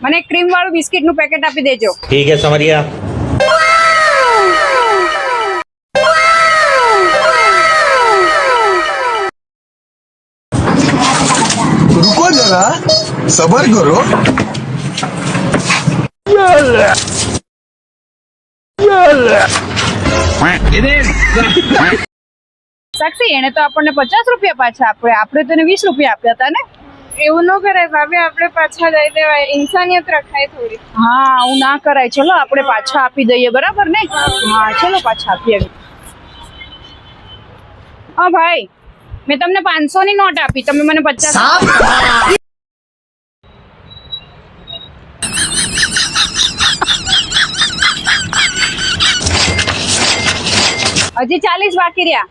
મને ક્રીમ વાળું બિસ્કિટ નું પેકેટ આપી દેજો. ठीक है समरिया. रुको जरा सबर करो. સાક્ષી, એને તો આપણને 50 રૂપિયા પાછા આપ્યા, આપણે તો એને 20 રૂપિયા આપ્યા હતા ને. એવું ન કરાય ભાભી, આપણે પાછા દઈ દેવાય, ઇન્સાનિયત રખાય થોડી. હા, આવું ના કરાય. ચલો આપણે પાછા આપી દઈએ, બરાબર ને? હા ચલો પાછા આપીએ. હા ભાઈ, મેં તમને 500 ની નોટ આપી, તમે મને 50. હજી 40 બાકી રહ્યા.